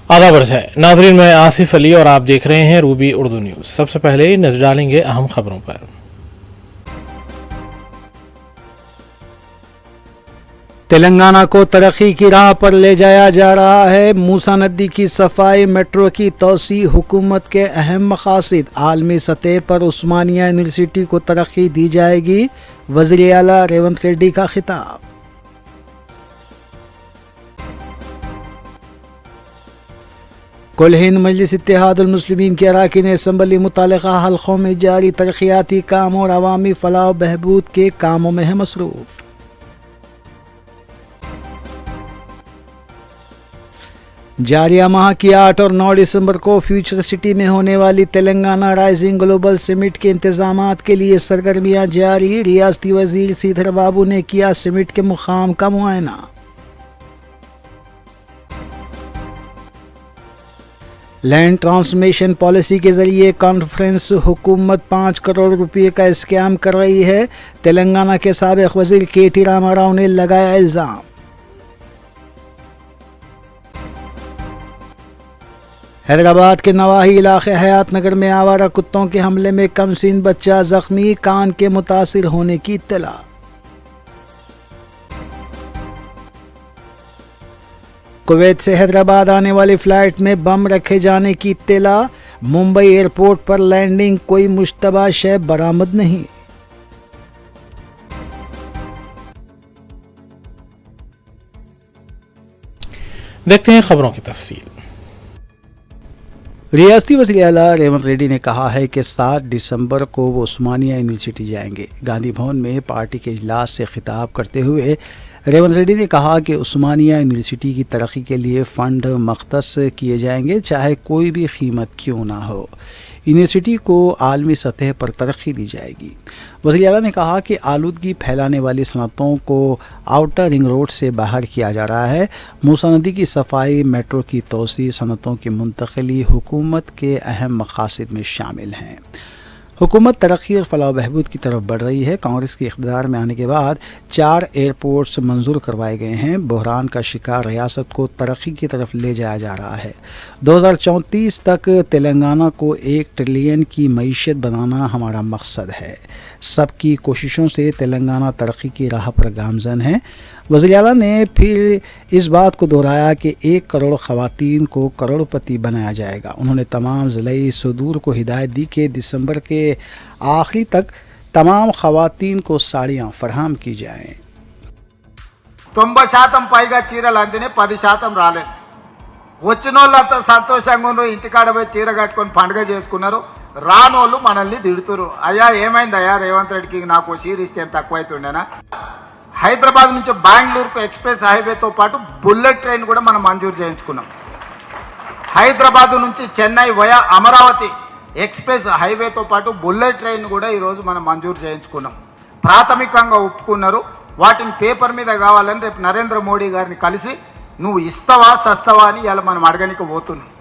आदाब है नाज़रीन, मैं आसिफ अली और आप देख रहे हैं रूबी उर्दू न्यूज़। सबसे पहले नजर डालेंगे अहम खबरों पर। तेलंगाना को तरक्की की राह पर ले जाया जा रहा है। मूसा नदी की सफाई, मेट्रो की तोसी हुकूमत के अहम मकासद। आलमी सतह पर उस्मानिया यूनिवर्सिटी को तरक्की दी जाएगी। वज़ीर आला रेवंत रेड्डी का खिताब। कुल हिंद मजलिस इत्तेहादुल मुस्लिमीन के अरकान असम्बली मुतल्लिका हल्कों में जारी तरक्याती काम और अवामी फलाह बहबूद के कामों में है मसरूफ। जारिया माह की 8 और 9 दिसंबर को फ्यूचर सिटी में होने वाली तेलंगाना राइजिंग ग्लोबल समिट के इंतजामात के लिए सरगर्मियां जारी। रियासती वजीर श्रीधर बाबू ने किया समिट के मुकाम का मुआयना। लैंड ट्रांसफॉर्मेशन पॉलिसी के जरिए कॉन्फ्रेंस हुकूमत 5 करोड़ रुपए का स्कैम कर रही है। तेलंगाना के साबिक वजीर के.टी. रामाराव ने लगाया इल्जाम। हैदराबाद के नवाही इलाके हयात नगर में आवारा कुत्तों के हमले में कमसीन बच्चा जख्मी, कान के मुतासिर होने की इत्तला। कुवैत से हैदराबाद आने वाली फ्लाइट में बम रखे जाने की इत्तला। मुंबई एयरपोर्ट पर लैंडिंग, कोई मुश्तबा शय बरामद नहीं। देखते हैं खबरों की तफसील। रियासती वज़ीर आला रेवंत रेड्डी ने कहा है कि 7 दिसंबर को वो उस्मानिया यूनिवर्सिटी जाएंगे। गांधी भवन में पार्टी के इजलास से खिताब करते हुए रेवंत रेड्डी ने कहा कि उस्मानिया यूनिवर्सिटी की तरक्की के लिए फ़ंड मख्तस किए जाएंगे, चाहे कोई भी कीमत क्यों ना हो। यूनिवर्सिटी को आलमी सतह पर तरक्की दी जाएगी। वज़ीर आला ने कहा कि आलूदगी फैलाने वाली सनतों को आउटर रिंग रोड से बाहर किया जा रहा है। मूसा नदी की सफाई, मेट्रो की तोसी, सनतों की मुंतकिली हुकूमत के अहम मकासद में शामिल हैं। हुकूमत तरक्की और फलाह बहबूद की तरफ बढ़ रही है। कांग्रेस के इख्तियार में आने के बाद 4 एयरपोर्ट्स मंजूर करवाए गए हैं। बहरान का शिकार रियासत को तरक्की की तरफ ले जाया जा रहा है। 2034 तक तेलंगाना को 1 ट्रिलियन की मईशत बनाना हमारा मकसद है। सबकी कोशिशों से तेलंगाना तरक्की की राह पर गामजन है। वज़ीर आला ने फिर इस बात को दोहराया कि 1 करोड़ ख़वातीन को करोड़पति बनाया जाएगा। उन्होंने तमाम ज़िले सुदूर को हिदायत दी कि दिसंबर के आखिरी तक तमाम ख़वातीन को साड़ियाँ फराहम की जाएँ। 90% పైగా చీరలు అందినే 10% రాలేదు. వచ్చినోళ్ళంతా సంతోషంగా ఉన్నారు, ఇంటికాడ పోయి చీర కట్టుకొని పండుగ చేసుకున్నారు. రానోళ్ళు మనల్ని తిడుతురు, అయ్యా ఏమైందయ్యా రేవంత్ రెడ్డికి నాకు చీర ఇస్తే తక్కువైతుండేనా. హైదరాబాద్ నుంచి బెంగళూరుకు ఎక్స్ప్రెస్ హైవేతో పాటు బుల్లెట్ ట్రైన్ కూడా మనం మంజూరు చేయించుకున్నాం. హైదరాబాద్ నుంచి చెన్నై వయా అమరావతి ఎక్స్ప్రెస్ హైవేతో పాటు బుల్లెట్ ట్రైన్ కూడా ఈరోజు మనం మంజూరు చేయించుకున్నాం. ప్రాథమికంగా ఒప్పుకున్నారు. వాటిని పేపర్ మీద కావాలని రేపు నరేంద్ర మోడీ గారిని కలిసి నువ్వు ఇస్తావా సస్తావా అని ఇలా మనం అడగనికి పోతున్నాం.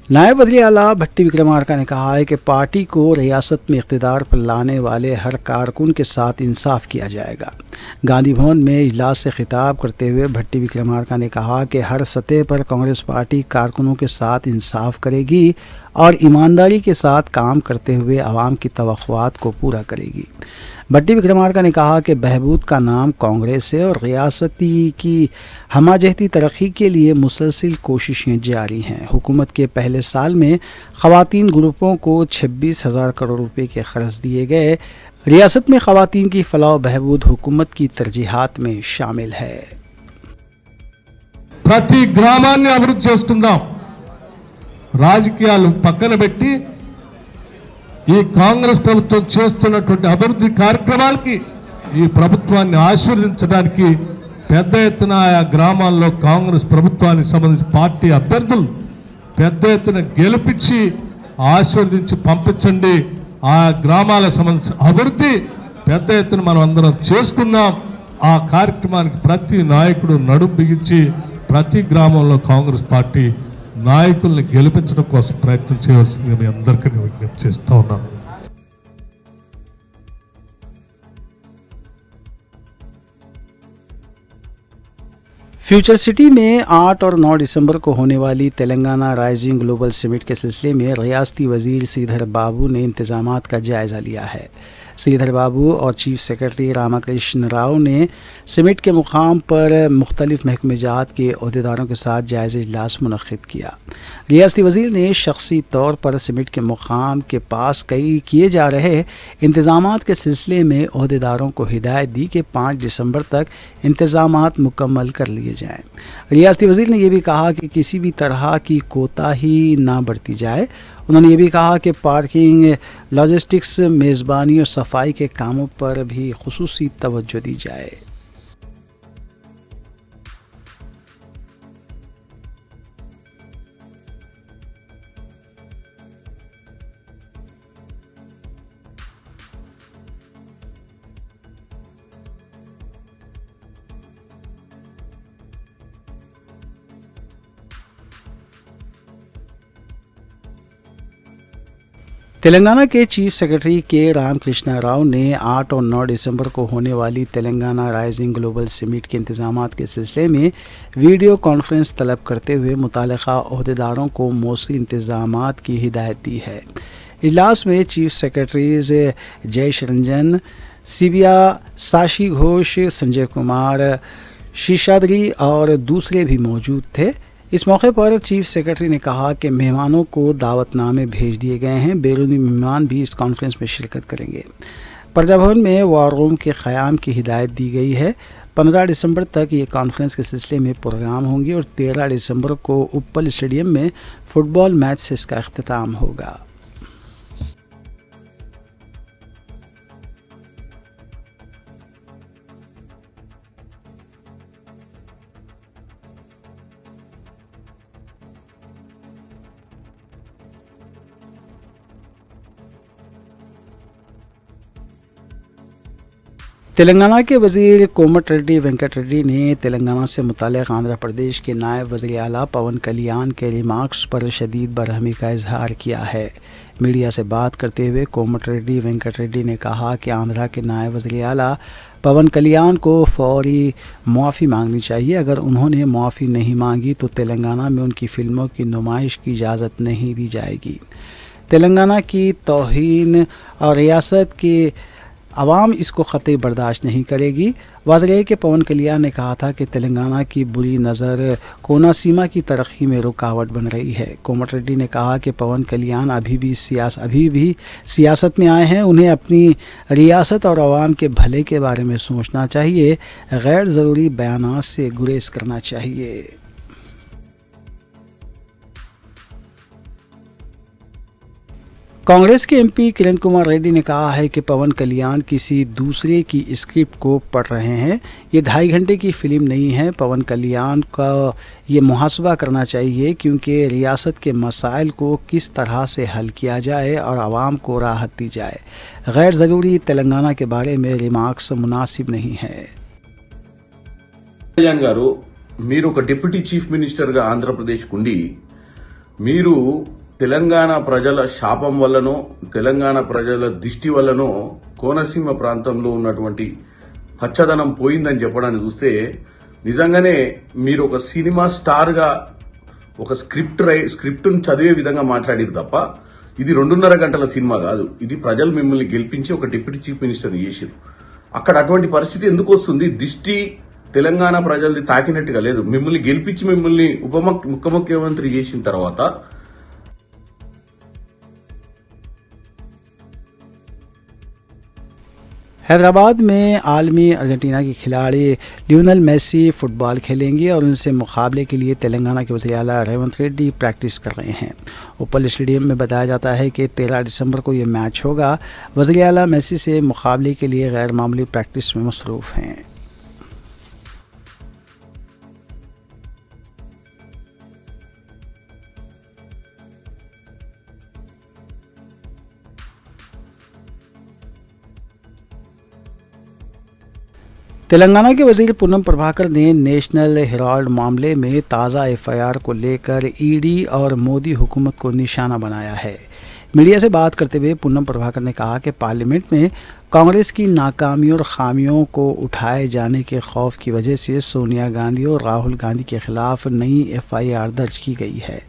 नायब वज़ीर आला भट्टी विक्रमार्का ने कहा है कि पार्टी को रियासत में इक़्तिदार पर लाने वाले हर कारकुन के साथ इंसाफ किया जाएगा। गांधी भवन में इजलास से खिताब करते हुए भट्टी विक्रमार्का ने कहा कि हर सतह पर कांग्रेस पार्टी कारकुनों के साथ इंसाफ करेगी और ईमानदारी के साथ काम करते हुए आवाम की तवक्कुआत को पूरा करेगी। भट्टी विक्रमार्का ने कहा कि बहबूद का नाम कांग्रेस है और रियासती की हमाजहती तरक्की के लिए मुसलसिल कोशिशें जारी हैं। हुकूमत के पहले साल में ख़वातीन ग्रुपों को 26,000 करोड़ रुपए के ख़र्च दिए गए। रियासत में ख़वातीन की फलाह बहबूद हुकूमत की तरजीहात में शामिल है। ప్రతి గ్రామాన్ని అభివృద్ధి చేస్తున్నాం. రాజకీయాలు పక్కన పెట్టి ఈ కాంగ్రెస్ ప్రభుత్వం చేస్తున్నటువంటి అభివృద్ధి కార్యక్రమాలకి ఈ ప్రభుత్వాన్ని ఆశీర్వదించడానికి పెద్ద ఎత్తున ఆయా గ్రామాల్లో కాంగ్రెస్ ప్రభుత్వానికి సంబంధించిన పార్టీ అభ్యర్థులు పెద్ద ఎత్తున గెలిపించి ఆశీర్వదించి పంపించండి. ఆ గ్రామాలకు సంబంధించిన అభివృద్ధి పెద్ద ఎత్తున మనం అందరం చేసుకుందాం. ఆ కార్యక్రమానికి ప్రతి నాయకుడు నడుం బిగించి ప్రతి గ్రామంలో కాంగ్రెస్ పార్టీ నాయకుల్ని గెలిపించడం కోసం ప్రయత్నం చేయవలసింది మీ అందరికీ విజ్ఞప్తి చేస్తూ ఉన్నాను. फ्यूचर सिटी में 8 और 9 दिसंबर को होने वाली तेलंगाना राइजिंग ग्लोबल समिट के सिलसिले में रियासती वजीर श्रीधर बाबू ने इंतजामात का जायज़ा लिया है। श्रीधर बाबू और चीफ सेक्रेटरी रामाकृष्ण राव ने समिट के मुकाम पर मुख्तलिफ महकमेजात के अहदेदारों के साथ जायज़ा इजलास मुनक़्क़िद किया। रियासती वज़ीर ने शख्सी तौर पर समिट के मुकाम के पास कई किए जा रहे इंतज़ामात के सिलसिले में अहदेदारों को हिदायत दी कि 5 दिसंबर तक इंतज़ामात मुकम्मल कर लिए जाएँ। रियासती वज़ीर ने यह भी कहा कि किसी भी तरह की कोताही ना बरती जाए। उन्होंने ये भी कहा कि पार्किंग, लॉजिस्टिक्स, मेज़बानी और सफाई के कामों पर भी खुसूसी तवज्जो दी जाए। तेलंगाना के चीफ सेक्रेटरी के रामकृष्ण राव ने 8 और 9 दिसंबर को होने वाली तेलंगाना राइजिंग ग्लोबल समिट के इंतजामात के सिलसिले में वीडियो कॉन्फ्रेंस तलब करते हुए मुतालिका अहदेदारों को मौसरी इंतजामात की हिदायत दी है। इजलास में चीफ सेक्रेटरीज जयेश रंजन, सिबिया, साशी घोष, संजय कुमार, शीशाद्री और दूसरे भी मौजूद थे। इस मौके पर चीफ सेक्रेटरी ने कहा कि मेहमानों को दावतनामे भेज दिए गए हैं। बैरूनी मेहमान भी इस कॉन्फ्रेंस में शिरकत करेंगे। प्रजा भवन में वार रूम के क़याम की हिदायत दी गई है। 15 दिसंबर तक ये कॉन्फ्रेंस के सिलसिले में प्रोग्राम होंगे और 13 दिसंबर को उप्पल स्टेडियम में फ़ुटबॉल मैच से इसका अख्तिताम होगा। तेलंगाना के वज़ीर कोमट रेड्डी वेंकट रेड्डी ने तेलंगाना से मुताल्लिक़ आंध्र प्रदेश के नायब वज़ीर आला पवन कल्याण के रिमार्क्स पर शदीद बरहमी का इजहार किया है। मीडिया से बात करते हुए कोमट रेड्डी वेंकट रेड्डी ने कहा कि आंध्रा के नायब वज़ीर आला पवन कल्याण को फौरी मुआफ़ी मांगनी चाहिए। अगर उन्होंने मुआफ़ी नहीं मांगी तो तेलंगाना में उनकी फ़िल्मों की नुमाइश की इजाज़त नहीं दी जाएगी। तेलंगाना की तौहीन और रियासत के आवाम इसको ख़तई बर्दाश्त नहीं करेगी। वाज़ेह है कि पवन कल्याण ने कहा था कि तेलंगाना की बुरी नज़र कोनासीमा की तरक्की में रुकावट बन रही है। कोमट रेड्डी ने कहा कि पवन कल्याण अभी भी सियासत में आए हैं। उन्हें अपनी रियासत और आवाम के भले के बारे में सोचना चाहिए, गैर ज़रूरी बयानात से गुरेज करना चाहिए। कांग्रेस के एमपी किरण कुमार रेड्डी ने कहा है कि पवन कल्याण किसी दूसरे की स्क्रिप्ट को पढ़ रहे हैं। ये 2.5 घंटे की फिल्म नहीं है। पवन कल्याण का ये मुहासबा करना चाहिए क्योंकि रियासत के मसाइल को किस तरह से हल किया जाए और आवाम को राहत दी जाए। गैर ज़रूरी तेलंगाना के बारे में रिमार्क्स मुनासिब नहीं है। కళ్యాణ్ గారు, మీరు ఒక డిప్యూటీ చీఫ్ మినిస్టర్గా ఆంధ్రప్రదేశ్కు ఉండి మీరు తెలంగాణ ప్రజల శాపం వల్లనో తెలంగాణ ప్రజల దిష్టి వల్లనో కోనసీమ ప్రాంతంలో ఉన్నటువంటి పచ్చదనం పోయిందని చెప్పడాన్ని చూస్తే నిజంగానే మీరు ఒక సినిమా స్టార్గా ఒక స్క్రిప్ట్ను చదివే విధంగా మాట్లాడారు తప్ప ఇది 2.5 గంటల సినిమా కాదు. ఇది ప్రజలు మిమ్మల్ని గెలిపించి ఒక డిప్యూటీ చీఫ్ మినిస్టర్ చేశారు. అక్కడ అటువంటి పరిస్థితి ఎందుకు వస్తుంది? దిష్టి తెలంగాణ ప్రజల్ని తాకినట్టుగా లేదు. మిమ్మల్ని గెలిపించి మిమ్మల్ని ముఖ్యమంత్రి చేసిన తర్వాత हैदराबाद में आलमी अर्जेंटीना के खिलाड़ी लियोनेल मेसी फुटबॉल खेलेंगे और उनसे मुकाबले के लिए तेलंगाना के वज़ीर आला रेवंत रेड्डी प्रैक्टिस कर रहे हैं। उप्पल स्टेडियम में बताया जाता है कि 13 दिसंबर को ये मैच होगा। वज़ीर आला मेसी से मुकाबले के लिए गैर मामूली प्रैक्टिस में मसरूफ़ हैं। तेलंगाना के वज़ीर पूनम प्रभाकर ने नेशनल हेराल्ड मामले में ताज़ा एफआईआर को लेकर ईडी और मोदी हुकूमत को निशाना बनाया है। मीडिया से बात करते हुए पूनम प्रभाकर ने कहा कि पार्लियामेंट में कांग्रेस की नाकामियों और खामियों को उठाए जाने के खौफ की वजह से सोनिया गांधी और राहुल गांधी के खिलाफ नई एफआईआर दर्ज की गई है।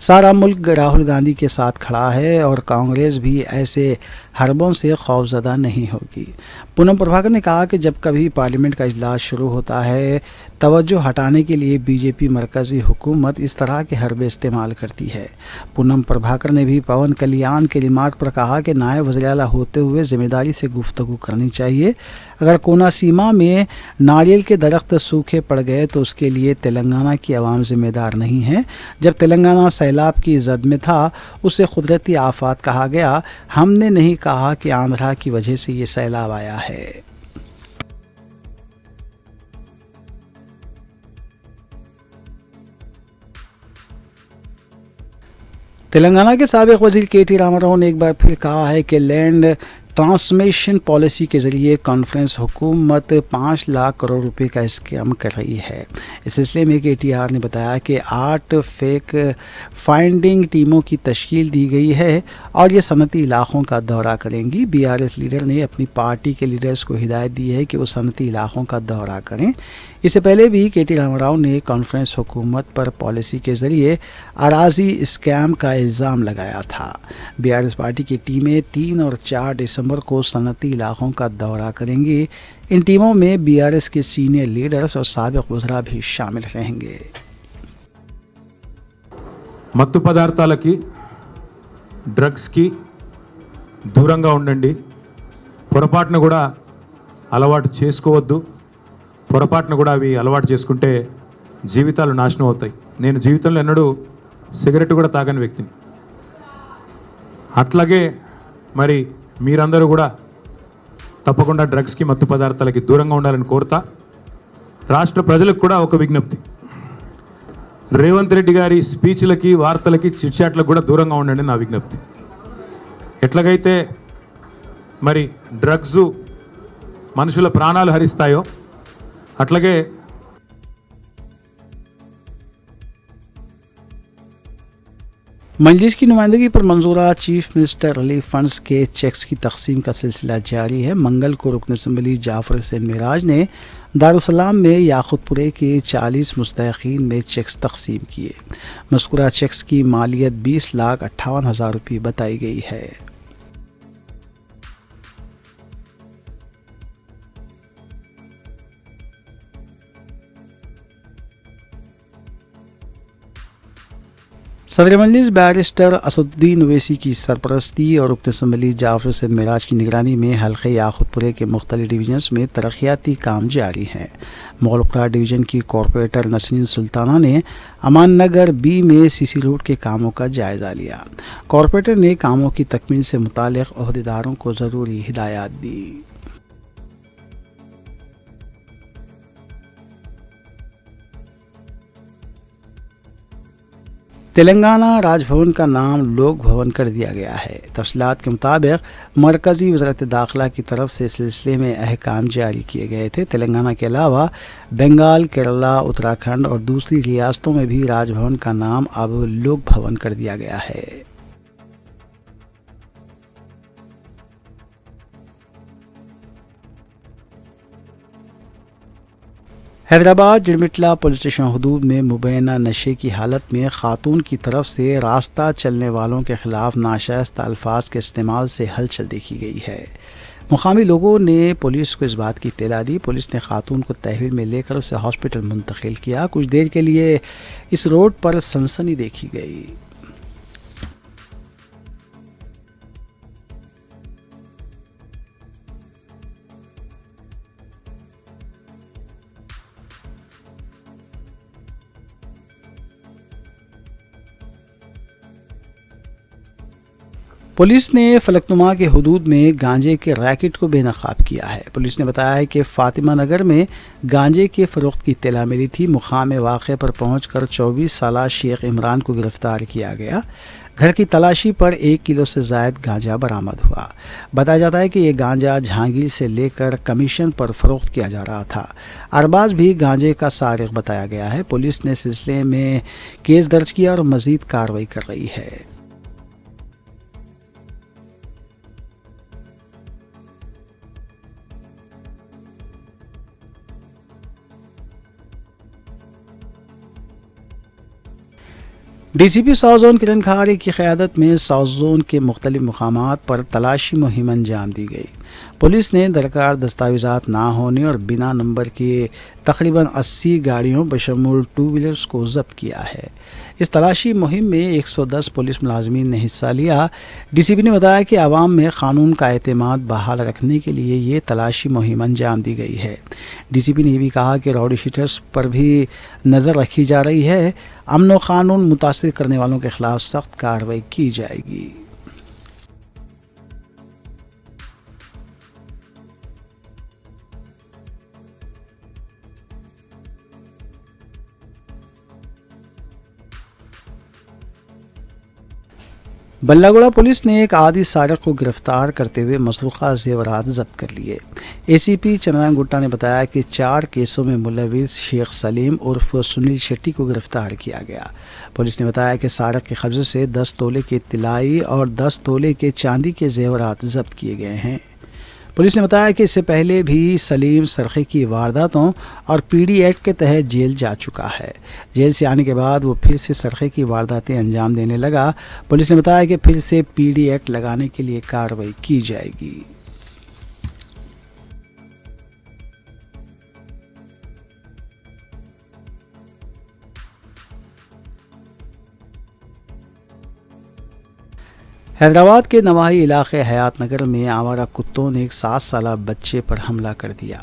सारा मुल्क राहुल गांधी के साथ खड़ा है और कांग्रेस भी ऐसे हरबों से खौफजदा नहीं होगी। पूनम प्रभाकर ने कहा कि जब कभी पार्लियामेंट का इजलास शुरू होता है, तवज्जो हटाने के लिए बीजेपी मरकज़ी हुकूमत इस तरह के हरबे इस्तेमाल करती है। पूनम प्रभाकर ने भी पवन कल्याण के रिमार्क पर कहा कि नायब वज़ीर-ए-आला होते हुए ज़िम्मेदारी से गुफ्तगू करनी चाहिए। अगर कोना सीमा में नारियल के दरख्त सूखे पड़ गए तो उसके लिए तेलंगाना की आवाम ज़िम्मेदार नहीं है। जब तेलंगाना सैलाब की जद में था, उसे कुदरती आफात कहा गया। हमने नहीं कहा कि आंध्रा की वजह से ये सैलाब आया है। तेलंगाना के साबिक वज़ीर के.टी. रामाराव ने एक बार फिर कहा है कि लैंड ट्रांसमिशन पॉलिसी के ज़रिए कॉन्फ्रेंस हुकूमत 5 लाख करोड़ रुपए का स्कैम कर रही है। इस सिलसिले में KTR ने बताया कि 8 फेक फाइंडिंग टीमों की तश्कील दी गई है और ये सनती इलाकों का दौरा करेंगी। BRS लीडर ने अपनी पार्टी के लीडर्स को हिदायत दी है कि वो सनती इलाकों का दौरा करें। इससे पहले भी के.टी. रामाराव ने कॉन्फ्रेंस हुकूमत पर पॉलिसी के ज़रिए अराजी स्कैम का इल्ज़ाम लगाया था। BRS पार्टी की टीमें 3 और 4 दिसंबर को सनती इलाकों का दौरा करेंगी। इन टीमों में BRS के सीनियर लीडर्स और साबिक वज़रा भी शामिल रहेंगे। మత్తు పదార్థాలకి డ్రగ్స్కి దూరంగా ఉండండి. పొరపాటును కూడా అలవాటు చేసుకోవద్దు. పొరపాటును కూడా అవి అలవాటు చేసుకుంటే జీవితాలు నాశనం అవుతాయి. నేను జీవితంలో ఎన్నడూ సిగరెట్ కూడా తాగని వ్యక్తిని. అట్లాగే మరి మీరందరూ కూడా తప్పకుండా డ్రగ్స్కి మత్తు పదార్థాలకి దూరంగా ఉండాలని కోరుతా. రాష్ట్ర ప్రజలకు కూడా ఒక విజ్ఞప్తి, రేవంత్ రెడ్డి గారి స్పీచ్లకి వార్తలకి చిట్చాట్లకు కూడా దూరంగా ఉండండి నా విజ్ఞప్తి. ఎట్లాగైతే మరి డ్రగ్స్ మనుషుల ప్రాణాలు హరిస్తాయో అట్లాగే मजलिस की नुमाइंदगी पर मंजूरा चीफ मिनिस्टर रिलीफ फंड्स के चेक्स की तकसीम का सिलसिला जारी है। मंगल को रुकन असम्बली जाफर हुसैन मिराज ने दारुसलाम में याकुतपुरे के 40 मुस्तहिकीन में चेक्स तकसीम किए। मज़कूरा चेक्स की मालियत 20,58,000 रुपये बताई गई है। सदर मजलिस बैरिस्टर असदुद्दीन ओवैसी की सरपरस्ती और रुकन असम्बली जाफर हुसैन मिराज की निगरानी में हल्के याकुतपुरे के मुख्तलिफ डिवीजन्स में तरक्याती काम जारी हैं। मोगलपुरा डिवीज़न की कॉरपोरेटर नसरीन सुल्ताना ने अमान नगर B में CC रोड के कामों का जायज़ा लिया। कॉरपोरेटर ने कामों की तकमील से मुताल्लिक़ अहदेदारों को ज़रूरी हिदायत दी। तेलंगाना राजभवन का नाम लोक भवन कर दिया गया है। तफसीलात के मुताबिक मरकज़ी वज़ारत दाखिला की तरफ से सिलसिले में अहकाम जारी किए गए थे। तेलंगाना के अलावा बंगाल, केरला, उत्तराखंड और दूसरी रियासतों में भी राजभवन का नाम अब लोक भवन कर दिया गया है। हैदराबाद जिड़मिटला पुलिस स्टेशन हदूद में मुबैना नशे की हालत में खातून की तरफ से रास्ता चलने वालों के खिलाफ नाशाइस्ता अल्फाज के इस्तेमाल से हलचल देखी गई है। मुकामी लोगों ने पुलिस को इस बात की इत्तला दी। पुलिस ने खातून को तहवील में लेकर उसे हॉस्पिटल मुंतकिल किया। कुछ देर के लिए इस रोड पर सनसनी देखी गई। पुलिस ने फलकनुमा के हदूद में गांजे के रैकेट को बेनकाब किया है। पुलिस ने बताया है कि फातिमा नगर में गांजे के फ़रोख्त की इत्तला मिली थी। मुकाम वाक़े पर पहुंचकर 24 साला शेख इमरान को गिरफ्तार किया गया। घर की तलाशी पर 1 किलो से ज़ायद गांजा बरामद हुआ। बताया जाता है कि ये गांजा जहांगीर से लेकर कमीशन पर फ़रोख्त किया जा रहा था। अरबाज भी गांजे का सारिक बताया गया है। पुलिस ने सिलसिले में केस दर्ज किया और मज़ीद कार्रवाई कर रही है। DCP साउथ जोन किरण खारे की क़यादत में साउथ जोन के मुख्तलिफ मकामात पर तलाशी मुहिम अंजाम दी गई। पुलिस ने दरकार दस्तावेज़ात ना होने और बिना नंबर के तकरीबन 80 गाड़ियों बशमूल 2 व्हीलर्स को जब्त किया है। इस तलाशी मुहिम में 110 पुलिस मुलाजमीन ने हिस्सा लिया। DCP ने बताया कि आवाम में कानून का एतमाद बहाल रखने के लिए ये तलाशी मुहिम अंजाम दी गई है। DCP ने भी कहा कि राउडी शीटर्स पर भी नज़र रखी जा रही है। अमन व कानून मुतासिर करने वालों के खिलाफ सख्त कार्रवाई की जाएगी। बल्लागुड़ा पुलिस ने एक आदि सारक को गिरफ्तार करते हुए मसरूक़ा जेवरात जब्त कर लिए। ACP चंद्रन गुट्टा ने बताया कि 4 केसों में मुलविस शेख सलीम उर्फ सुनील शेट्टी को गिरफ्तार किया गया। पुलिस ने बताया कि सारक के कब्जे से 10 तोले के तिलाई और 10 तोले के चांदी के जेवरात जब्त किए गए हैं। पुलिस ने बताया कि इससे पहले भी सलीम सरखे की वारदातों और PD एक्ट के तहत जेल जा चुका है। जेल से आने के बाद वो फिर से सरखे की वारदातें अंजाम देने लगा। पुलिस ने बताया कि फिर से PD एक्ट लगाने के लिए कार्रवाई की जाएगी। हैदराबाद के नवाही इलाके हयात नगर में आवारा कुत्तों ने एक 7 साल बच्चे पर हमला कर दिया।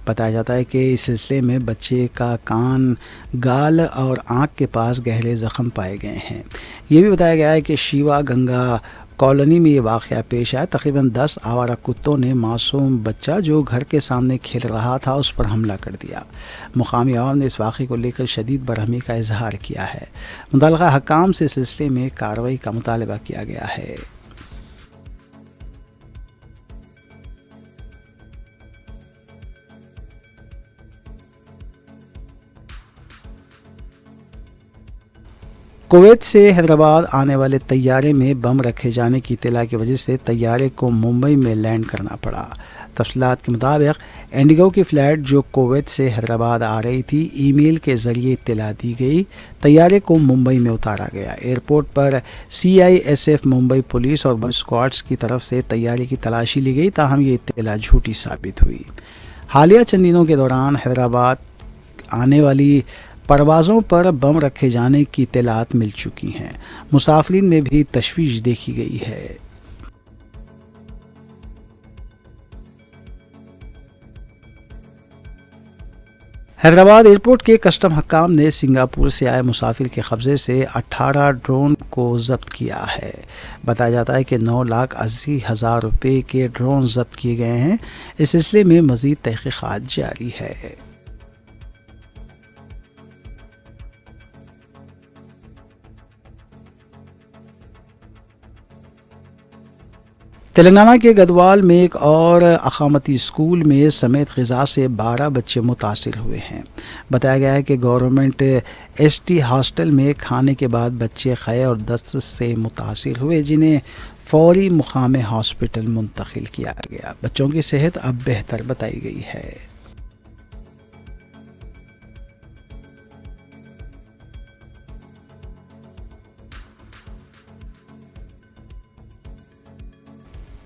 बताया जाता है कि इस सिलसिले में बच्चे का कान, गाल और आँख के पास गहरे ज़ख्म पाए गए हैं। ये भी बताया गया है कि शिवा गंगा कॉलोनी में ये वाक़या पेश आया। तकरीबन 10 आवारा कुत्तों ने मासूम बच्चा जो घर के सामने खेल रहा था उस पर हमला कर दिया। मुकामी आवाम ने इस वाक़े को लेकर शदीद बरहमी का इजहार किया है। मुतल्लिक़ा हकाम से इस सिलसिले में कार्रवाई का मुतालबा किया गया है। कुवैत से हैदराबाद आने वाले तैयारे में बम रखे जाने की इत्तला की वजह से तैयारे को मुंबई में लैंड करना पड़ा। तफसीलात के मुताबिक इंडिगो की फ़्लाइट जो कुवैत से हैदराबाद आ रही थी, ईमेल के ज़रिए इत्तला दी गई। तैयारे को मुंबई में उतारा गया। एयरपोर्ट पर CISF मुंबई पुलिस और बम स्क्वाड्स की तरफ से तैयारे की तलाशी ली गई, ताहम ये इत्तला झूठी साबित हुई। हालिया चंद दिनों के दौरान हैदराबाद आने वाली परवाज़ों पर बम रखे जाने की इत्तलात मिल चुकी हैं। मुसाफिरीन में भी तशवीश देखी गई है। हैदराबाद एयरपोर्ट के कस्टम हकाम ने सिंगापुर से आए मुसाफिर के कब्जे से 18 ड्रोन को जब्त किया है। बताया जाता है कि 9,80,000 रुपये के ड्रोन जब्त किए गए हैं। इस सिलसिले में मज़ीद तहक़ीक़ात जारी है। तेलंगाना के गदवाल में एक और अक़ामती स्कूल में समेत ग़िज़ा से 12 बच्चे मुतासिर हुए हैं। बताया गया है कि गवर्नमेंट ST हॉस्टल में खाने के बाद बच्चे ख़य और दस्त से मुतासिर हुए, जिन्हें फ़ौरी मुकाम हॉस्पिटल मुंतकिल किया गया। बच्चों की सेहत अब बेहतर बताई गई है।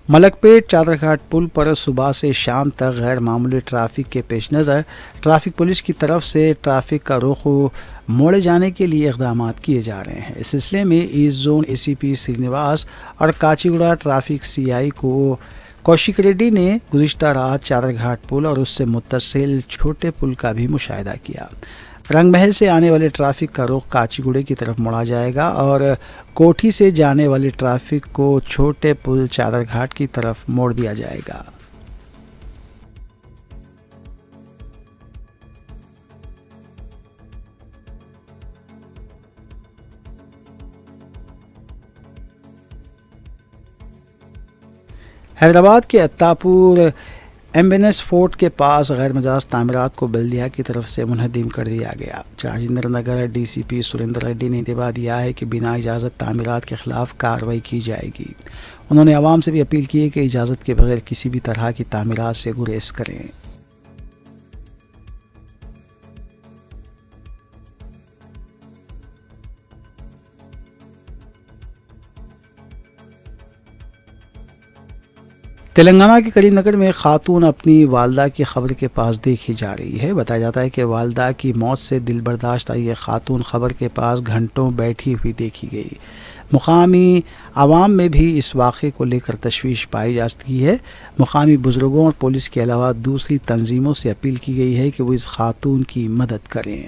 मलकपेट चादरघाट पुल पर सुबह से शाम तक गैर मामूली ट्रैफिक के पेश नज़र ट्रैफिक पुलिस की तरफ से ट्रैफिक का रुख मोड़े जाने के लिए इक़दाम किए जा रहे हैं। इस सिलसिले में ईस्ट जोन ACP श्रीनिवास और काचीगुड़ा ट्रैफिक CI को कौशिक रेड्डी ने गुज़िश्ता रात चादरघाट पुल और उससे मुत्तसिल छोटे पुल का भी मुशाहिदा किया। रंग महल से आने वाले ट्रैफिक का रुख काचीगुड़े की तरफ मोड़ा जाएगा और कोठी से जाने वाले ट्रैफिक को छोटे पुल चादरघाट की तरफ मोड़ दिया जाएगा। हैदराबाद के अत्तापुर एम्बेनेस फोर्ट के पास गैर मजाज तामीरात को बल्दिया की तरफ से मुनहदिम कर दिया गया। राजेंद्र नगर DCP सुरेंद्र रेड्डी ने इंतबा दिया है कि बिना इजाज़त तामीरात के ख़िलाफ़ कार्रवाई की जाएगी। उन्होंने आवाम से भी अपील की है कि इजाज़त के बगैर किसी भी तरह की तामीरात से गुरेज करें। تلنگانہ کے کریم نگر میں خاتون اپنی والدہ کی خبر کے پاس دیکھی جا رہی ہے۔ بتایا جاتا ہے کہ والدہ کی موت سے دل برداشتہ یہ خاتون خبر کے پاس گھنٹوں بیٹھی ہوئی دیکھی گئی۔ مقامی عوام میں بھی اس واقعے کو لے کر تشویش پائی جاتی ہے۔ مقامی بزرگوں اور پولیس کے علاوہ دوسری تنظیموں سے اپیل کی گئی ہے کہ وہ اس خاتون کی مدد کریں۔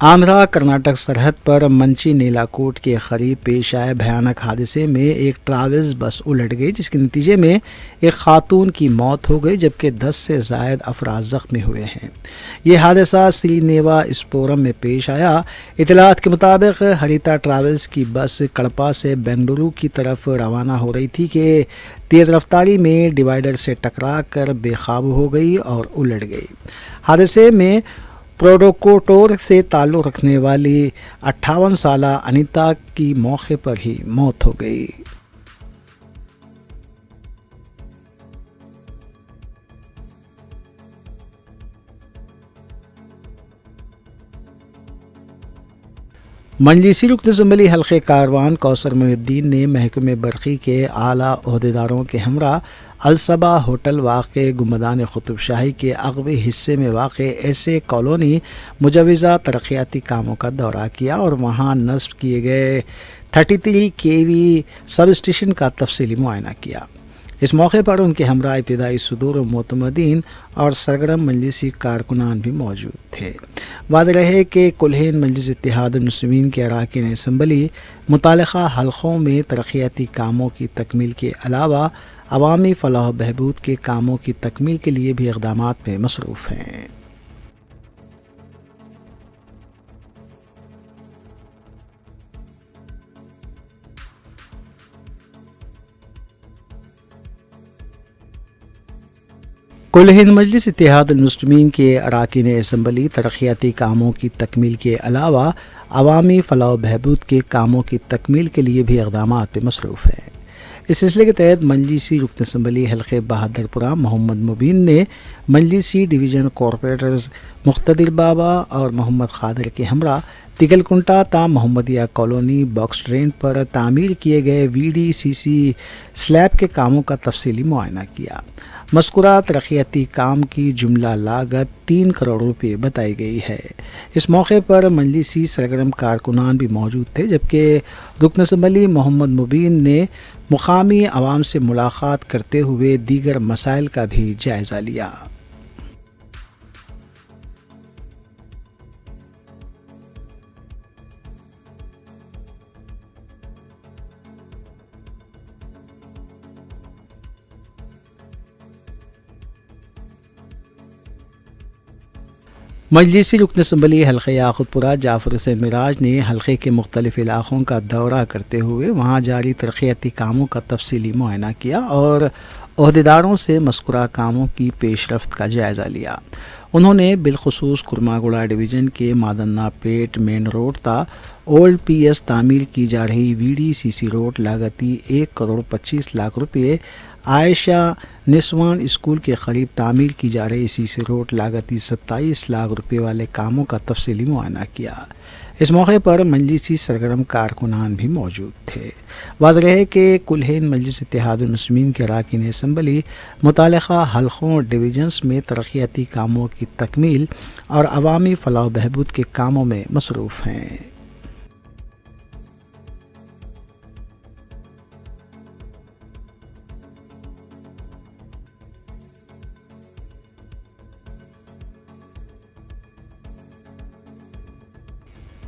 آندھرا کرناٹک سرحد پر منچی نیلاکوٹ کے قریب پیش آئے بھیانک حادثے میں ایک ٹریولز بس الٹ گئی، جس کے نتیجے میں ایک خاتون کی موت ہو گئی جبکہ 10 سے زائد افراد زخمی ہوئے ہیں۔ یہ حادثہ سری نیوا اسپورم میں پیش آیا۔ اطلاعات کے مطابق ہریتا ٹریولز کی بس کڑپا سے بنگلورو کی طرف روانہ ہو رہی تھی کہ تیز رفتاری میں ڈیوائیڈر سے ٹکرا کر بے قابو ہو گئی اور الٹ گئی۔ حادثے میں پروڈوکوٹور سے تعلق رکھنے والی 58 سالہ انیتا کی موقع پر ہی موت ہو گئی۔ مجلسی رکن اسمبلی حلقے کاروان کوثر محی الدین نے محکمہ برقی کے اعلیٰ عہدیداروں کے ہمراہ الصبا ہوٹل واقع گنبدان قطب شاہی کے اغوی حصے میں واقع ایسے کالونی مجوزہ ترقیاتی کاموں کا دورہ کیا اور وہاں نصب کیے گئے 33 kV سب اسٹیشن کا تفصیلی معائنہ کیا۔ اس موقع پر ان کے ہمراہ ابتدائی صدور و معتمدین اور سرگرم مجلسی کارکنان بھی موجود تھے۔ واضح رہے کہ کلہین مجلس اتحاد المسلمین کے اراکین اسمبلی متعلقہ حلقوں میں ترقیاتی کاموں کی تکمیل کے علاوہ عوامی فلاح و بہبود کے کاموں کی تکمیل کے لیے بھی اقدامات میں مصروف ہیں۔ کل ہند مجلس اتحاد المسلمین کے اراکین اسمبلی ترقیاتی کاموں کی تکمیل کے علاوہ عوامی فلاح و بہبود کے کاموں کی تکمیل کے لیے بھی اقدامات میں مصروف ہیں۔ اس سلسلے کے تحت مجلسی رکن اسمبلی حلقے بہادر پورہ محمد مبین نے مجلسی ڈویژن کارپوریٹرز مقتدر بابا اور محمد خادر کے ہمراہ تگل کنٹا تا محمدیہ کالونی باکس ڈرین پر تعمیر کیے گئے VDCC سلیب کے کاموں کا تفصیلی معائنہ کیا۔ مذکورہ ترقیاتی کام کی جملہ لاگت 3 کروڑ روپے بتائی گئی ہے۔ اس موقع پر مجلسی سرگرم کارکنان بھی موجود تھے، جبکہ رکن اسمبلی محمد مبین نے مقامی عوام سے ملاقات کرتے ہوئے دیگر مسائل کا بھی جائزہ لیا۔ مجلسی رکن اسمبلی حلقہ یاقوت پورہ جعفر حسین معراج نے حلقے کے مختلف علاقوں کا دورہ کرتے ہوئے وہاں جاری ترقیاتی کاموں کا تفصیلی معائنہ کیا اور عہدیداروں سے مذکورہ کاموں کی پیش رفت کا جائزہ لیا۔ انہوں نے بالخصوص کرماگوڑا ڈویژن کے مادنا پیٹ مین روڈ تا اولڈ PS تعمیر کی جا رہی VDCC روڈ لاگتی 1,25,00,000 روپے، عائشہ نسوان اسکول کے قریب تعمیر کی جا رہی CC روڈ لاگتی 27 لاکھ روپے والے کاموں کا تفصیلی معائنہ کیا۔ اس موقع پر مجلسی سرگرم کارکنان بھی موجود تھے۔ واضح رہے کہ کلہین مجلس اتحاد المسلمین کے اراکین اسمبلی متعلقہ حلقوں اور ڈویژنز میں ترقیاتی کاموں کی تکمیل اور عوامی فلاح و بہبود کے کاموں میں مصروف ہیں۔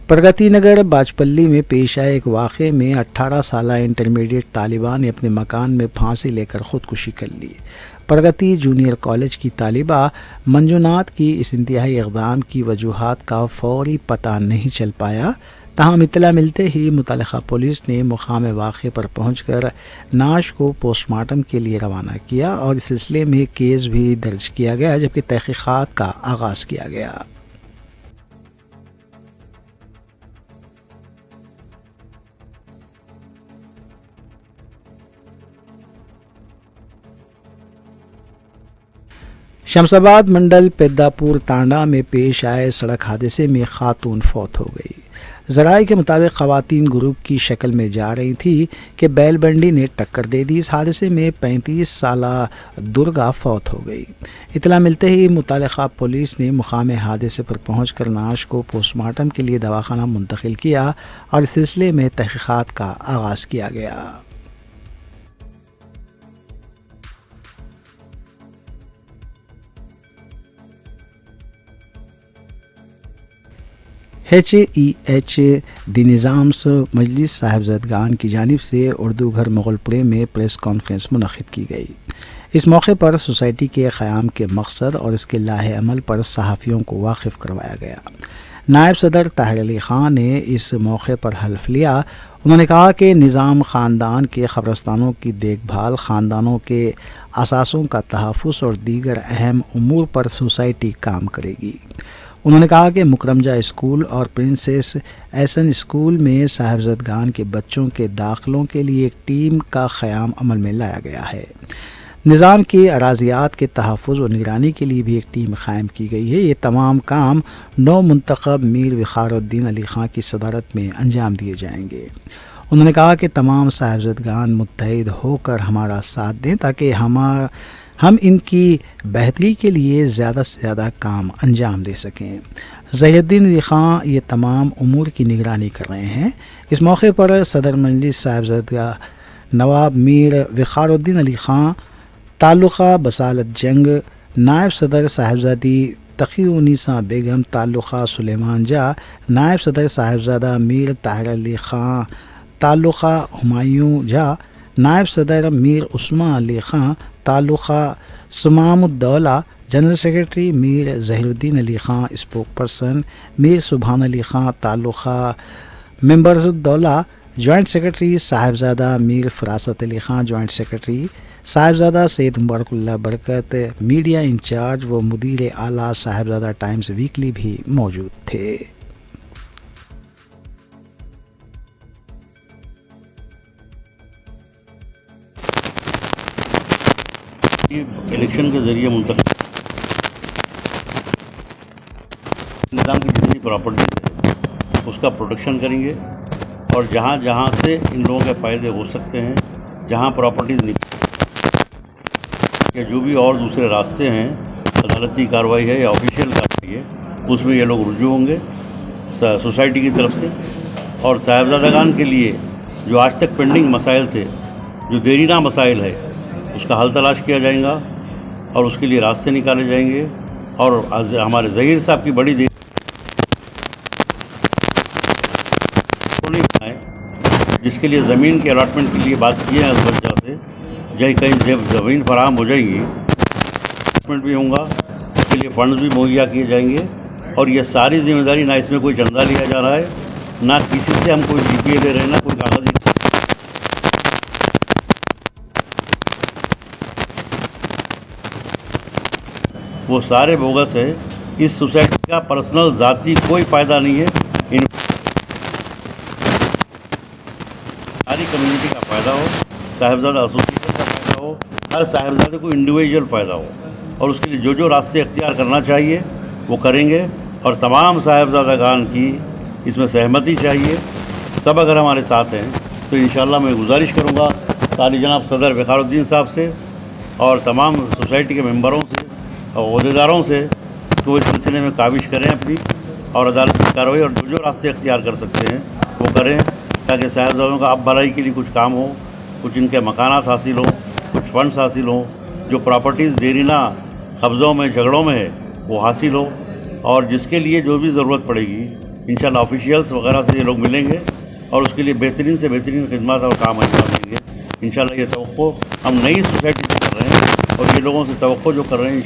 پرگتی نگر باجپلی میں پیش آئے ایک واقعے میں 18 سالہ انٹرمیڈیٹ طالبہ نے اپنے مکان میں پھانسی لے کر خودکشی کر لی۔ پرگتی جونیئر کالج کی طالبہ منجونات کی اس انتہائی اقدام کی وجوہات کا فوری پتہ نہیں چل پایا، تاہم اطلاع ملتے ہی متعلقہ پولیس نے مقام واقعے پر پہنچ کر نعش کو پوسٹ مارٹم کے لیے روانہ کیا اور اس سلسلے میں کیس بھی درج کیا گیا، جبکہ تحقیقات کا آغاز کیا گیا۔ शमशाबाद मंडल पेद्दापुर तांडा में पेश आए सड़क हादसे में खातून फौत हो गई। ज़राए के मुताबिक ख़वातीन ग्रुप की शक्ल में जा रही थी कि बैलबंडी ने टक्कर दे दी। इस हादसे में 35 साला दुर्गा फौत हो गई। इतला मिलते ही मुतल्लिक़ा पुलिस ने मुकाम हादसे पर पहुंचकर नाश को पोस्टमार्टम के लिए दवाखाना मुंतकिल किया और इस सिलसिले में तहक़ीक़ात का आगाज़ किया गया। HEH दी निज़ाम्स मजलिस साहिबजादगान की जानिब से उर्दू घर मुग़लपुरे में प्रेस कॉन्फ्रेंस मुनक़िद की गई। इस मौके पर सोसाइटी के क़याम के मकसद और इसके लाहे अमल पर सहाफ़ियों को वाकिफ़ करवाया गया। नायब सदर ताहिर अली ख़ान ने इस मौके पर हल्फ़ लिया। उन्होंने कहा कि निज़ाम ख़ानदान के क़ब्रस्तानों की देखभाल, ख़ानदानों के असासों का तहफ़्फ़ुज़ और दीगर अहम उमूर पर सोसाइटी काम करेगी। उन्होंने कहा कि मुकरमजा स्कूल और प्रिंसेस एसन स्कूल में साहिबजादगान के बच्चों के दाखिलों के लिए एक टीम का क़याम अमल में लाया गया है। निज़ाम की अराज़ियात के तहफ़्फ़ुज़ और निगरानी के लिए भी एक टीम क़ायम की गई है। ये तमाम काम नौ मुंतखब मीर वक़ारुद्दीन अली ख़ां की सदारत में अंजाम दिए जाएंगे। उन्होंने कहा कि तमाम साहिबजादगान मुत्तहिद होकर हमारा साथ दें ताकि हम इनकी बेहतरी के लिए ज़्यादा से ज़्यादा काम अंजाम दे सकें। ज़हीरुद्दीन अली ख़ां ये तमाम उमूर की निगरानी कर रहे हैं। इस मौके पर सदर मजलिस साहिबजादा नवाब मीर वक़ारुद्दीन अली ख़ां, ताल्लुक़ा बसालत जंग, नायब सदर साहिबजादी तक़ीउन्निसा बेगम, ताल्लुक़ा सुलेमान जा, नायब सदर साहिबजादा मीर ताहिर अली ख़ां, ताल्लुक़ा हुमायूं जा, नायब सदर मीर उस्मान अली ख़ां, ताल्लुक़ा Sumamuddaula, general secretary Mir Zaheeruddin Ali Khan, spokesperson Mir Subhan Ali Khan, ताल्लुक़ा मेंबर्सुद्दौला, जॉइंट सेक्रेटरी साहिबजादा मीर फ़रासत अली ख़ां, जॉइंट सेक्रेटरी साहिबजादा सैयद मुबारकुल्लाह बरकत, मीडिया इंचार्ज व मुदीर आला साहिबजादा टाइम्स वीकली भी मौजूद थे। इलेक्शन के ज़रिए मुंतखब निज़ाम की जितनी प्रॉपर्टीज़ है उसका प्रोटेक्शन करेंगे और जहाँ जहाँ से इन लोगों के फ़ायदे हो सकते हैं, जहाँ प्रॉपर्टीज़ या जो भी और दूसरे रास्ते हैं, अदालती कार्रवाई है या ऑफिशियल कार्रवाई है, उसमें ये लोग रुजू होंगे सोसाइटी की तरफ से। और साहिबजादागान के लिए जो आज तक पेंडिंग मसाइल थे, जो देरीना मसाइल है, उसका हल तलाश किया जाएगा और उसके लिए रास्ते निकाले जाएंगे। और हमारे ज़हीर साहब की बड़ी देर जिसके लिए ज़मीन के अलॉटमेंट के लिए बात की है इस वजह से, कहीं जब ज़मीन फराहम हो जाएगी अलॉटमेंट भी होगा, उसके लिए फ़ंड्स भी मुहैया किए जाएंगे। और ये सारी जिम्मेदारी, ना इसमें कोई चंदा लिया जा रहा है, ना किसी से हम कोई GPA ले रहे हैं, ना कोई कागज़ी, वो सारे बोगस है। इस सोसाइटी का पर्सनल ज़ाती कोई फ़ायदा नहीं है, इन सारी कम्युनिटी का फ़ायदा हो, साहिबजादा एसोसिएशन का फ़ायदा हो, हर साहिबजादे को इंडिविजुअल फ़ायदा हो। और उसके लिए जो जो रास्ते अख्तियार करना चाहिए वो करेंगे। और तमाम साहिबजादागान की इसमें सहमति चाहिए। सब अगर हमारे साथ हैं तो इंशाअल्लाह मैं गुजारिश करूँगा ताली जनाब सदर वक़ारुद्दीन साहब से और तमाम सोसाइटी के मेंबरों से और अहदेदारों से तो इस सिलसिले में काविश करें अपनी, और अदालत की कार्रवाई और जो जो रास्ते अख्तियार कर सकते हैं वो करें, ताकि साहिबजादों का अब भलाई के लिए कुछ काम हो, कुछ इनके मकानात हासिल हों, कुछ फंड्स हासिल हों, जो प्रॉपर्टीज़ देरीना कब्ज़ों में झगड़ों में है वो हासिल हो। और जिसके लिए जो भी ज़रूरत पड़ेगी इंशाअल्लाह ऑफिशियल्स वगैरह से ये लोग मिलेंगे और उसके लिए बेहतरीन से बेहतरीन खिदमत और काम अंजाम देंगे। इंशाअल्लाह ये तवक्को हम नई सोसाइटी से कर रहे हैं और ये लोगों से तवक्को जो कर रहे हैं।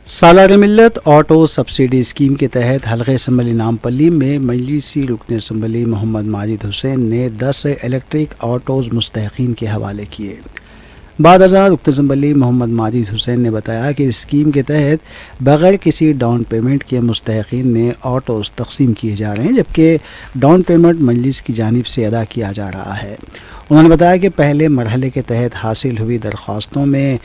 सालार मिल्लत ऑटो सब्सिडी स्कीम के तहत हल्के असम्बली नामपल्ली में मजलिसी रुकन असम्बली मोहम्मद माजिद हुसैन ने 10 इलेक्ट्रिक ऑटोज़ मुस्तहिकीन के हवाले किए। बाद अज़ां रुकन असम्बली मोहम्मद माजिद हुसैन ने बताया कि इस स्कीम के तहत बग़ैर किसी डाउन पेमेंट के मुस्तहिकीन में ऑटोज़ तकसीम किए जा रहे हैं, जबकि डाउन पेमेंट मजलिस की जानिब से अदा किया जा रहा है। انہوں نے بتایا کہ پہلے مرحلے کے تحت حاصل ہوئی درخواستوں میں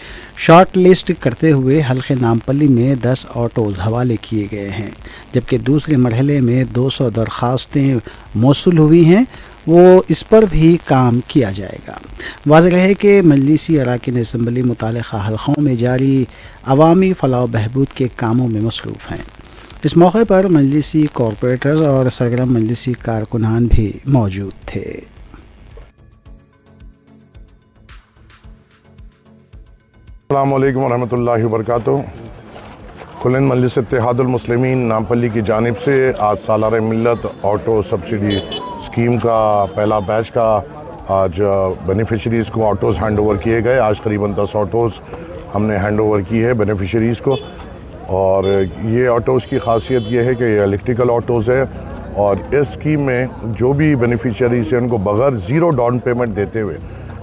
شارٹ لسٹ کرتے ہوئے حلقے نامپلی میں 10 آٹوز حوالے کیے گئے ہیں، جبکہ دوسرے مرحلے میں 200 درخواستیں موصول ہوئی ہیں، وہ اس پر بھی کام کیا جائے گا۔ واضح ہے کہ مجلسی اراکین اسمبلی متعلقہ حلقوں میں جاری عوامی فلاح و بہبود کے کاموں میں مصروف ہیں۔ اس موقع پر مجلسی کارپوریٹر اور سرگرم مجلسی کارکنان بھی موجود تھے۔ السلام علیکم ورحمۃ اللہ وبرکاتہ۔ کل ہند مجلس اتحاد المسلمین نامپلی کی جانب سے آج سالار ملت آٹو سبسڈی اسکیم کا پہلا بیچ کا آج بینیفیشریز کو آٹوز ہینڈ اوور کیے گئے۔ آج قریباً 10 آٹوز ہم نے ہینڈ اوور کی ہے بینیفیشریز کو، اور یہ آٹوز کی خاصیت یہ ہے کہ یہ الیکٹریکل آٹوز ہے، اور اس اسکیم میں جو بھی بینیفیشریز ہیں ان کو بغیر زیرو ڈاؤن پیمنٹ دیتے ہوئے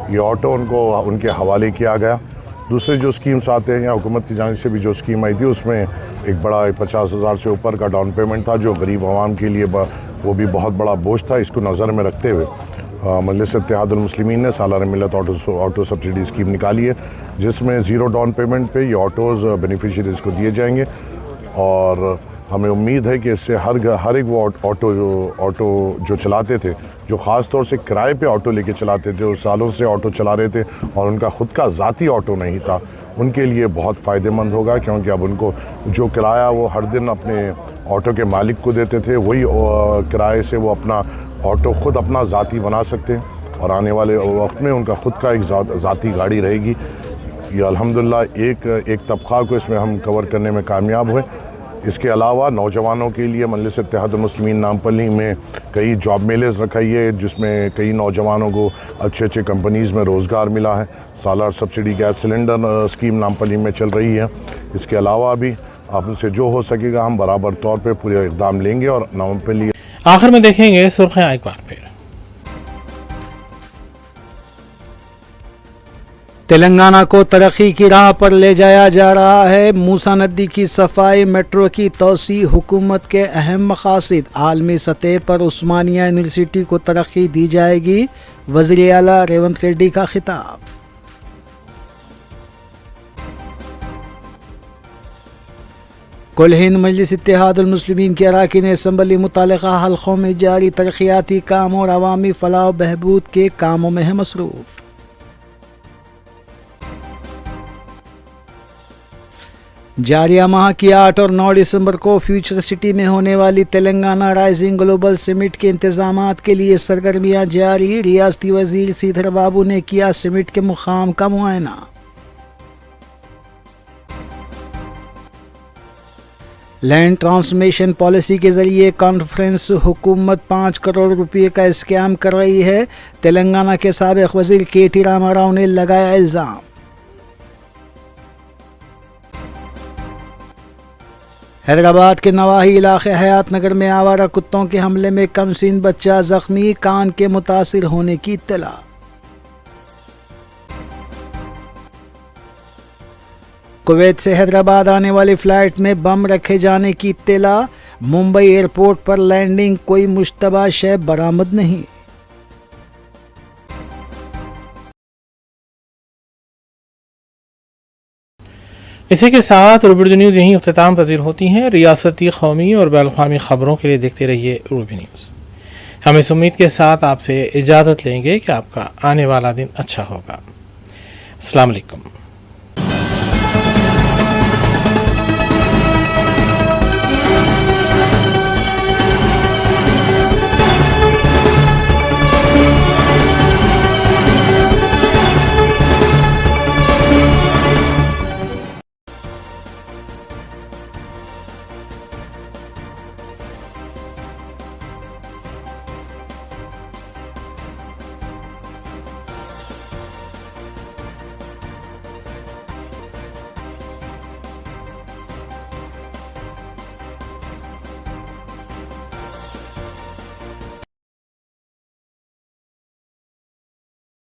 یہ آٹو ان کے حوالے کیا گیا۔ دوسرے جو اسکیمز آتے ہیں یا حکومت کی جانب سے بھی جو اسکیم آئی تھی اس میں ایک بڑا 50,000 سے اوپر کا ڈاؤن پیمنٹ تھا، جو غریب عوام کے لیے وہ بھی بہت بڑا بوجھ تھا۔ اس کو نظر میں رکھتے ہوئے مجلس اتحاد المسلمین نے سالار ملت آٹو سبسڈی اسکیم نکالی ہے، جس میں زیرو ڈاؤن پیمنٹ پہ یہ آٹوز بینیفیشریز کو دیے جائیں گے، اور ہمیں امید ہے کہ اس سے ہر ایک وہ آٹو جو چلاتے تھے، جو خاص طور سے کرائے پہ آٹو لے کے چلاتے تھے، اور سالوں سے آٹو چلا رہے تھے اور ان کا خود کا ذاتی آٹو نہیں تھا، ان کے لیے بہت فائدہ مند ہوگا، کیونکہ اب ان کو جو کرایہ وہ ہر دن اپنے آٹو کے مالک کو دیتے تھے، وہی کرائے سے وہ اپنا آٹو خود اپنا ذاتی بنا سکتے ہیں، اور آنے والے وقت میں ان کا خود کا ایک ذاتی گاڑی رہے گی۔ یہ الحمدللہ ایک طبقہ کو اس میں ہم کور کرنے میں کامیاب ہوئے۔ اس کے علاوہ نوجوانوں کے لیے مجلس اتحاد المسلمین نامپلی میں کئی جاب میلز رکھائی ہے، جس میں کئی نوجوانوں کو اچھے کمپنیز میں روزگار ملا ہے۔ Salar subsidy gas cylinder scheme Nampally میں چل رہی ہے۔ اس کے علاوہ بھی آپ سے جو ہو سکے گا ہم برابر طور پہ پورے اقدام لیں گے، اور نامپلی آخر میں دیکھیں گے سرخیاں ایک بار پھر۔ تلنگانہ کو ترقی کی راہ پر لے جایا جا رہا ہے۔ موسیٰ ندی کی صفائی، میٹرو کی توسیع حکومت کے اہم مقاصد۔ عالمی سطح پر عثمانیہ یونیورسٹی کو ترقی دی جائے گی، وزیر اعلیٰ ریونت ریڈی کا خطاب۔ کل ہند مجلس اتحاد المسلمین کے اراکین اسمبلی متعلقہ حلقوں میں جاری ترقیاتی کام اور عوامی فلاح و بہبود کے کاموں میں ہے مصروف۔ جاریہ ماہ کی 8 اور 9 دسمبر کو فیوچر سٹی میں ہونے والی تلنگانہ رائزنگ گلوبل سمٹ کے انتظامات کے لیے سرگرمیاں جاری۔ ریاستی وزیر سیدھر بابو نے کیا سمٹ کے مقام کا معائنہ۔ لینڈ ٹرانسمیشن پالیسی کے ذریعے کانفرنس حکومت 5 کروڑ روپے کا اسکیم کر رہی ہے، تلنگانہ کے سابق وزیر کے ٹی راما راؤ نے لگایا الزام۔ حیدرآباد کے نواحی علاقے حیات نگر میں آوارہ کتوں کے حملے میں کم سن بچہ زخمی، کان کے متاثر ہونے کی اطلاع۔ کویت سے حیدرآباد آنے والی فلائٹ میں بم رکھے جانے کی اطلاع، ممبئی ایئرپورٹ پر لینڈنگ، کوئی مشتبہ شے برآمد نہیں۔ اسی کے ساتھ روبی نیوز یہیں اختتام پذیر ہوتی ہیں۔ ریاستی، قومی اور بین الاقوامی خبروں کے لیے دیکھتے رہیے روبی نیوز۔ ہم اس امید کے ساتھ آپ سے اجازت لیں گے کہ آپ کا آنے والا دن اچھا ہوگا۔ السلام علیکم۔